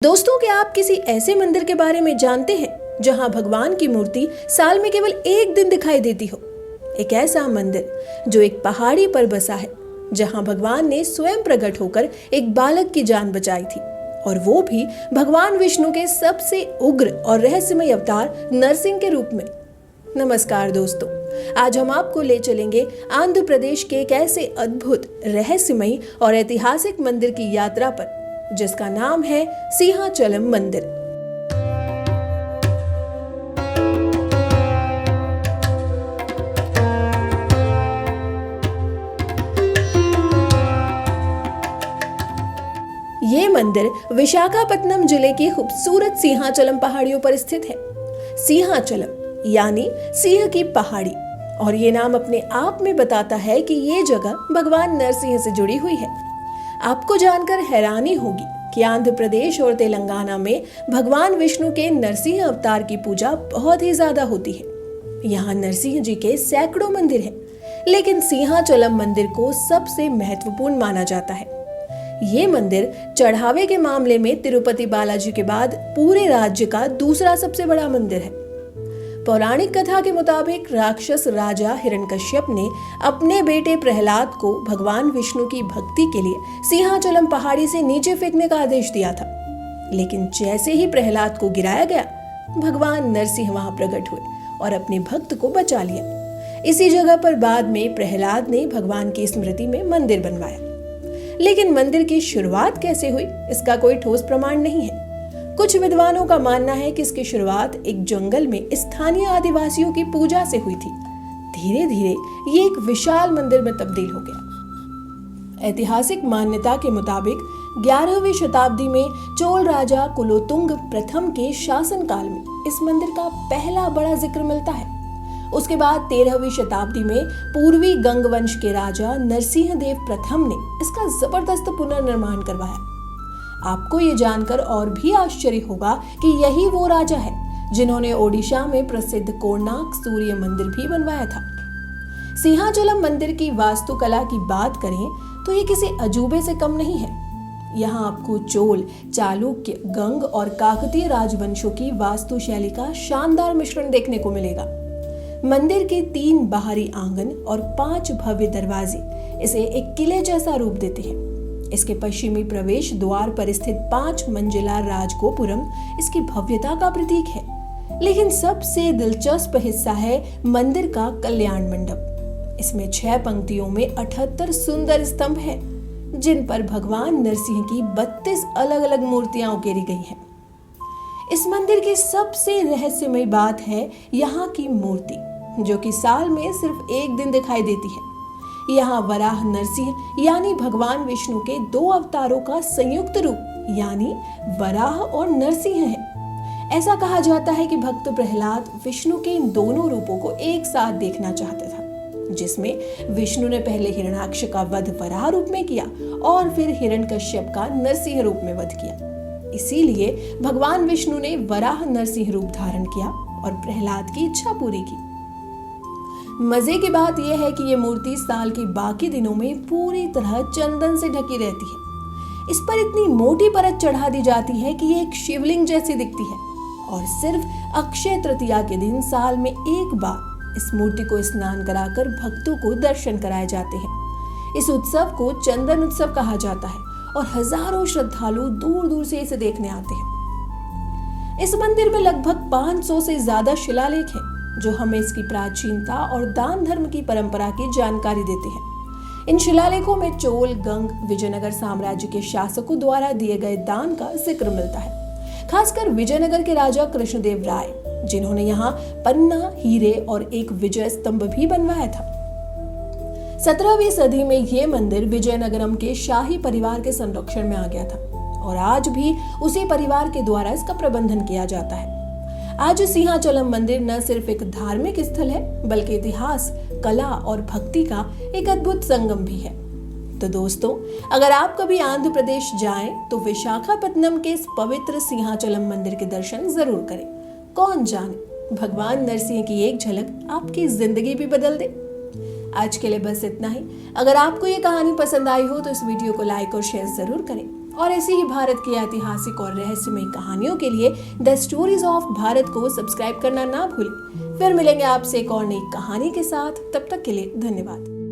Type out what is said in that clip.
दोस्तों, क्या आप किसी ऐसे मंदिर के बारे में जानते हैं जहां भगवान की मूर्ति साल में केवल एक दिन दिखाई देती हो? एक ऐसा मंदिर जो एक पहाड़ी पर बसा है, जहां भगवान ने स्वयं प्रकट होकर एक बालक की जान बचाई थी, और वो भी भगवान विष्णु के सबसे उग्र और रहस्यमय अवतार नरसिंह के रूप में। नमस्कार दोस्तों, आज हम आपको ले चलेंगे आंध्र प्रदेश के एक ऐसे अद्भुत, रहस्यमयी और ऐतिहासिक मंदिर की यात्रा पर, जिसका नाम है सिंहाचलम मंदिर। ये मंदिर विशाखापत्तनम जिले की खूबसूरत सिंहाचलम पहाड़ियों पर स्थित है। सिंहाचलम यानी सिंह की पहाड़ी, और ये नाम अपने आप में बताता है कि ये जगह भगवान नरसिंह से जुड़ी हुई है। आपको जानकर हैरानी होगी कि आंध्र प्रदेश और तेलंगाना में भगवान विष्णु के नरसिंह अवतार की पूजा बहुत ही ज्यादा होती है। यहाँ नरसिंह जी के सैकड़ों मंदिर हैं, लेकिन सिंहाचलम मंदिर को सबसे महत्वपूर्ण माना जाता है। ये मंदिर चढ़ावे के मामले में तिरुपति बालाजी के बाद पूरे राज्य का दूसरा सबसे बड़ा मंदिर है। पौराणिक कथा के मुताबिक राक्षस राजा हिरण्यकश्यप ने अपने बेटे प्रहलाद को भगवान विष्णु की भक्ति के लिए सिंहाचलम पहाड़ी से नीचे फेंकने का आदेश दिया था, लेकिन जैसे ही प्रहलाद को गिराया गया, भगवान नरसिंह वहां प्रकट हुए और अपने भक्त को बचा लिया। इसी जगह पर बाद में प्रहलाद ने भगवान की स्मृति में मंदिर बनवाया, लेकिन मंदिर की शुरुआत कैसे हुई, इसका कोई ठोस प्रमाण नहीं है। कुछ विद्वानों का मानना है कि इसकी शुरुआत एक जंगल में स्थानीय आदिवासियों की पूजा से हुई थी। धीरे धीरे ये एक विशाल मंदिर में तब्दील हो गया। ऐतिहासिक मान्यता के मुताबिक 11वीं शताब्दी में चोल राजा कुलोतुंग प्रथम के शासनकाल में इस मंदिर का पहला बड़ा जिक्र मिलता है। उसके बाद 13वीं शताब्दी में पूर्वी गंग वंश के राजा नरसिंह देव प्रथम ने इसका जबरदस्त पुनर्निर्माण करवाया। आपको ये जानकर और भी आश्चर्य होगा कि यही वो राजा है जिन्होंने ओडिशा में प्रसिद्ध कोणार्क सूर्य मंदिर भी बनवाया था। सिंहाचलम मंदिर की वास्तुकला की बात करें तो ये किसी अजूबे से कम नहीं है। यहाँ आपको चोल, चालुक्य, गंग और काकतीय राजवंशों की वास्तुशैली का शानदार मिश्रण देखने को मिलेगा। मंदिर के 3 बाहरी आंगन और 5 भव्य दरवाजे इसे एक किले जैसा रूप देते हैं। इसके पश्चिमी प्रवेश द्वार पर स्थित 5 मंजिला राजगोपुरम इसकी भव्यता का प्रतीक है। लेकिन सबसे दिलचस्प हिस्सा है मंदिर का कल्याण मंडप। इसमें 6 पंक्तियों में 78 सुंदर स्तंभ हैं, जिन पर भगवान नरसिंह की 32 अलग अलग मूर्तियां उकेरी गई हैं। इस मंदिर की सबसे रहस्यमय बात है यहाँ की मूर्ति, जो कि साल में सिर्फ एक दिन दिखाई देती है। यहाँ वराह नरसिंह यानी भगवान विष्णु के 2 अवतारों का संयुक्त रूप यानी वराह और नरसिंह है। ऐसा कहा जाता है कि भक्त प्रहलाद विष्णु के इन दोनों रूपों को एक साथ देखना चाहता था, जिसमें विष्णु ने पहले हिरण्याक्ष का वध वराह रूप में किया और फिर हिरण्यकश्यप का नरसिंह रूप में वध किया। इसीलिए भगवान विष्णु ने वराह नरसिंह रूप धारण किया और प्रहलाद की इच्छा पूरी की। मजे की बात यह है कि ये मूर्ति साल के बाकी दिनों में पूरी तरह चंदन से ढकी रहती है। इस पर इतनी मोटी परत चढ़ा दी जाती है कि ये एक शिवलिंग जैसी दिखती है, और सिर्फ अक्षय तृतीया के दिन साल में एक बार इस मूर्ति को स्नान कराकर भक्तों को दर्शन कराए जाते हैं। इस उत्सव को चंदन उत्सव कहा जाता है और हजारों श्रद्धालु दूर दूर से इसे देखने आते हैं। इस मंदिर में लगभग 500 से ज्यादा शिलालेख हैं, जो हमें इसकी प्राचीनता और दान धर्म की परंपरा की जानकारी देते हैं। इन शिलालेखों में चोल, गंग, विजयनगर साम्राज्य के शासकों द्वारा दिए गए दान का जिक्र मिलता है। खासकर विजयनगर के राजा कृष्णदेव राय, जिन्होंने यहाँ पन्ना, हीरे और एक विजय स्तंभ भी बनवाया था। 17वीं सदी में यह मंदिर विजयनगरम के शाही परिवार के संरक्षण में आ गया था, और आज भी उसी परिवार के द्वारा इसका प्रबंधन किया जाता है। आज सिंहाचलम मंदिर न सिर्फ एक धार्मिक स्थल है, बल्कि इतिहास, कला और भक्ति का एक अद्भुत संगम भी है। तो दोस्तों, अगर आप कभी आंध्र प्रदेश जाएं तो विशाखापत्तनम के इस पवित्र सिंहाचलम मंदिर के दर्शन जरूर करें। कौन जाने भगवान नरसिंह की एक झलक आपकी जिंदगी भी बदल दे। आज के लिए बस इतना ही। अगर आपको ये कहानी पसंद आई हो तो इस वीडियो को लाइक और शेयर जरूर करें। और ऐसी ही भारत की ऐतिहासिक और रहस्यमय कहानियों के लिए द स्टोरीज ऑफ भारत को सब्सक्राइब करना ना भूलें। फिर मिलेंगे आपसे एक और नई कहानी के साथ, तब तक के लिए धन्यवाद।